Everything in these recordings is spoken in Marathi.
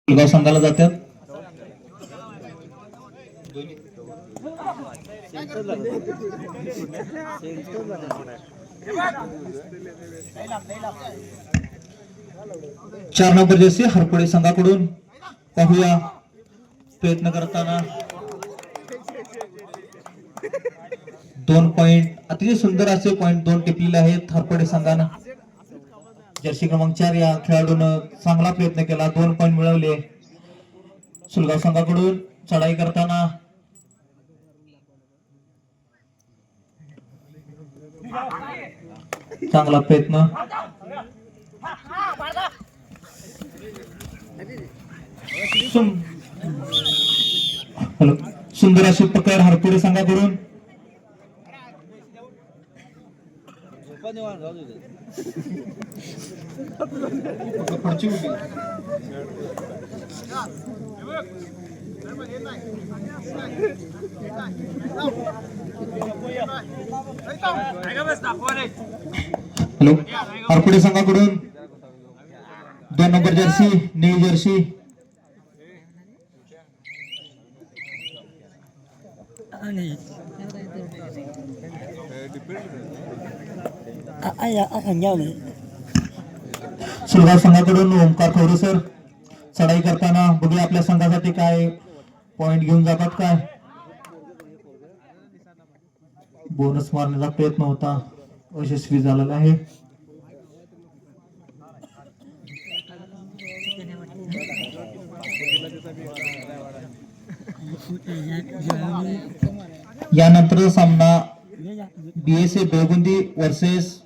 गाव संघाला जातात. चार नंबर जर्सी हरपुडे संघाकडून पाहूया प्रयत्न करताना 2 पॉइंट अतिशय सुंदर असे पॉइंट 2 टिपलेले आहेत हरपुडे संघानं. जर्सी क्रमांक 4 या खेळाडूनं चांगला प्रयत्न केला, 2 पॉइंट मिळवले. सुलगाव संघाकडून चढाई करताना चांगला प्रयत्न. सुंदर अशी पकड हरपुडे संघाकडून. हॅलो, हरपुडे संघाकडून 2 नंबर जर्सी निळी जर्सी सुलगाव संघाकडून ओमकार खवरे सर चढाई करताना बघूया आपल्या संघासाठी काय पॉइंट घेऊन जातात. काय बोनस मारण्याचा प्रयत्न होता, यशस्वी झालेला आहे. यानंतर सामना BSA Belgundi versus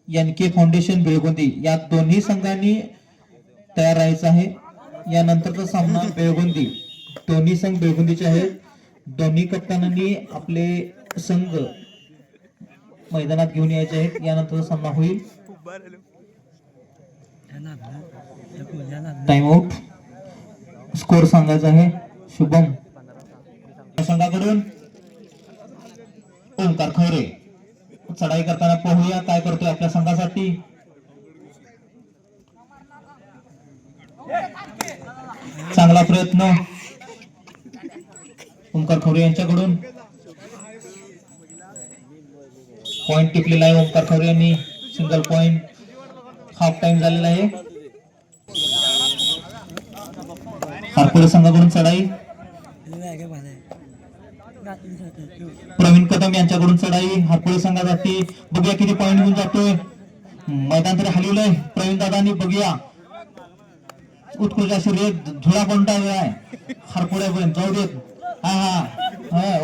NK foundation Belgundi या दोन्ही संघांनी तयार राहायचं आहे. यानंतरचा सामना बेळगुंदी, दोन्ही संघ बेळगुंदीचे आहेत. दोन्ही कप्तानांनी आपले संघ मैदानात घेऊन यायचे आहेत. यानंतरचा सामना होईल. टाइम आउट स्कोर सांगायचा आहे. शुभम संघाकडून ओमकार खवरे चढाई करताना पाहूया काय करतोय आपल्या संघासाठी. चांगला प्रयत्न ओमकार खवरे यांच्याकडून. पॉइंट टिपलेला आहे ओमकार खवरे यांनी, सिंगल पॉइंट. हाफ टाइम झालेला आहे. हरपुडे संघाकडून चढाई. प्रवीण कदम यांच्याकडून चढाई हरपुडे संघासाठी. बघूया किती पॉइंट घेऊन जातोय. मैदान तरी हलवलंय प्रवीण दादांनी. बघूया उत्कृष्ट अशी रेत धुळा कोणता आहे हरपुड्यापर्यंत जाऊ देत.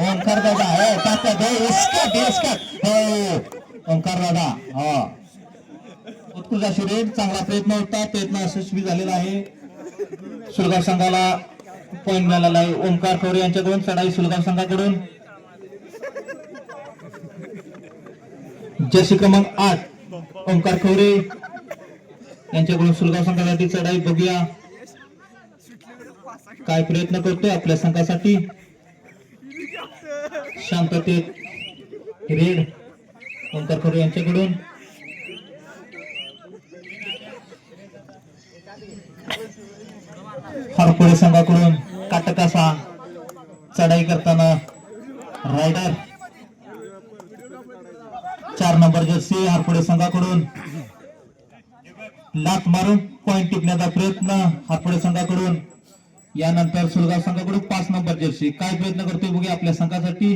ओंकार दादा ओंकार दादा उत्कृष्ट अशी रेत. चांगला प्रयत्न होता, प्रयत्न यशस्वी झालेला आहे. सुलगाव संघाला पॉइंट मिळालेला आहे. ओमकार खवरे यांच्याकडून चढाई सुलगाव संघाकडून. जर्सी क्रमांक 8 ओमकार खवरे यांच्याकडून सुलगाव संघासाठी चढाई. बघूया काय प्रयत्न करतोय आपल्या संघासाठी. शांततेत रेड ओमकार खवरे यांच्याकडून. हरपुडे संघाकडून काटकासा चढाई करताना रायडर 4 नंबर जर्सी हरपुडे संघाकडून. लात मारून पॉइंट टिपण्याचा प्रयत्न हरपुडे संघाकडून. यानंतर सुलगाव संघाकडून 5 नंबर जर्सी काय प्रयत्न करतोय बघूया आपल्या संघासाठी.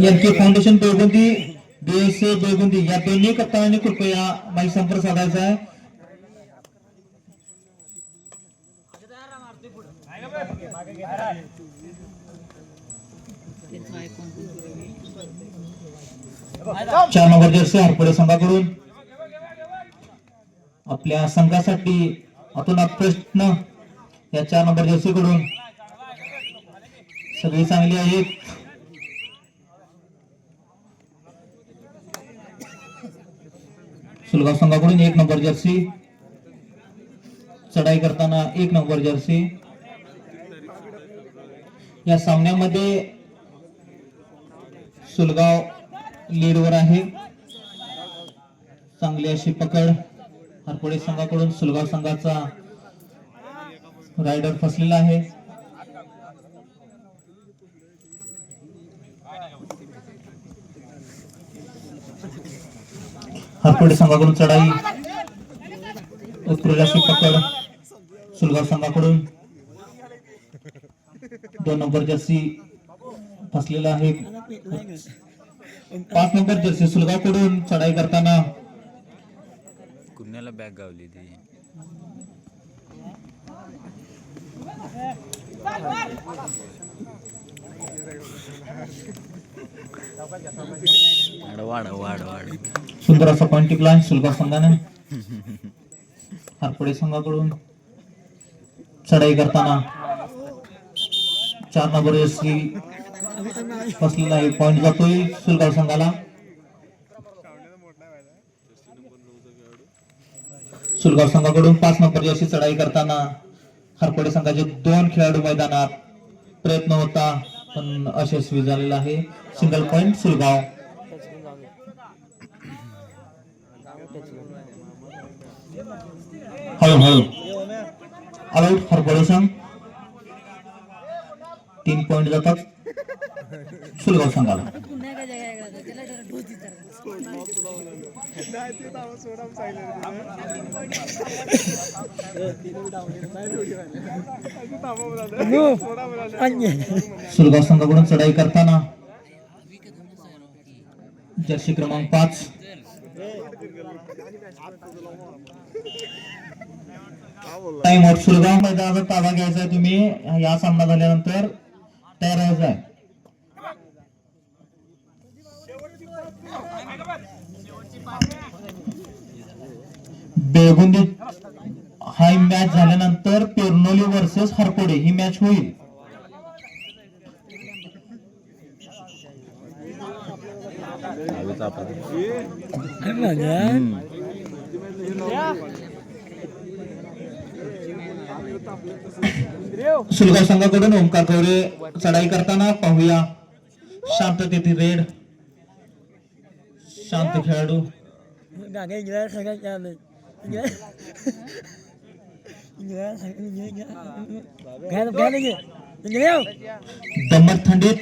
NK foundation Belgundi, BSA Belgundi या दोन्ही कप्तानांनी कृपया माईक संपर्क साधायचा आहे. चार नंबर जर्सी हरपुडे संघाकडून आपल्या संघासाठी अतुल प्रश्न या 4 नंबर जर्सी कडून. सगळी चांगली आहेत. सुलगाव संघाकडून 1 नंबर जर्सी चढाई करताना 1 नंबर जर्सी. या सामन्यामध्ये सुलगाव लीडवर आहे. चांगली अशी पकड हरपडे संघाकडून. सुलगाव संघाचा रायडर फसलेला आहे. हरपडे संघाकडून चढाई उत्कृष्ट अशी पकड सुलगाव संघाकडून. 2 नंबर जर्सी फसलेला आहे. 5 नंबर जर्सी सुलगावकडून चढाई करताना कुणाला बॅग गावली ती वाढ वाढ वाढ. सुंदर असा पॉइंट टिकला सुलगाव संघाने. हरपडे संघाकडून चढाई करताना 4 नंबर जर्सी फसलेला आहे. पॉइंट जातोय सुलगाव संघाला. सुलगाव संघाकडून 5 नंबर जर्सी चढाई करताना हरपडे संघाचे 2 खेळाडू मैदानात. प्रयत्न होता पण अयशस्वी झालेला आहे. सिंगल पॉइंट सुलगाव. हळूहळू आउट हरपडे संघ. 3 पॉइंट जातात सुलगाव संघाला. सुलगाव संघाकडून चढाई करताना जर्सी क्रमांक 5 टाइम आउट. सुलगाव मैदानाचा ताबा घ्यायचा आहे. तुम्ही या सामना झाल्यानंतर तयार व्हायचा आहे. बेळगुंदी हा मॅच झाल्यानंतर पेरनोली वर्सेस हरपडे ही मॅच होईल. सुलगाव संघाकडून ओमकार कवरे चढाई करताना पाहूया. शांततेतील रेड. शांत खेळाडू. दमट थंडीत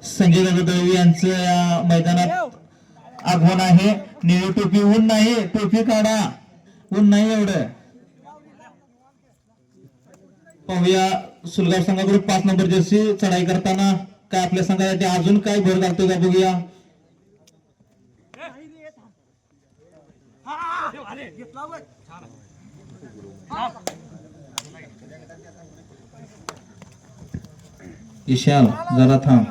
संजय दादा दळवी यांचं या मैदानात आगमन आहे. निळी टोपी. ऊन नाही, टोपी काढा. ऊन नाही एवढं. पाहूया सुलगाव संघाकडून 5 नंबर जर्सी चढाई करताना काय आपल्या संघासाठी अजून काय भर घालतो का बघूया. ईशान जरा थांब.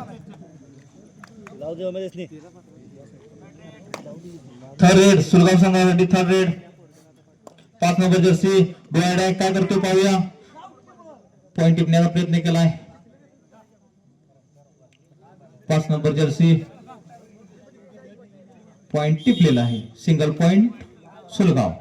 थर्ड रेड सुलगाव संघासाठी. थर्ड रेड 5 नंबर जर्सी डोळ्या काय करतो पाहूया. पॉइंट टिपण्याचा प्रयत्न केलाय. 5 नंबर जर्सी पॉइंट टिपलेला आहे. Single point सुलगाव.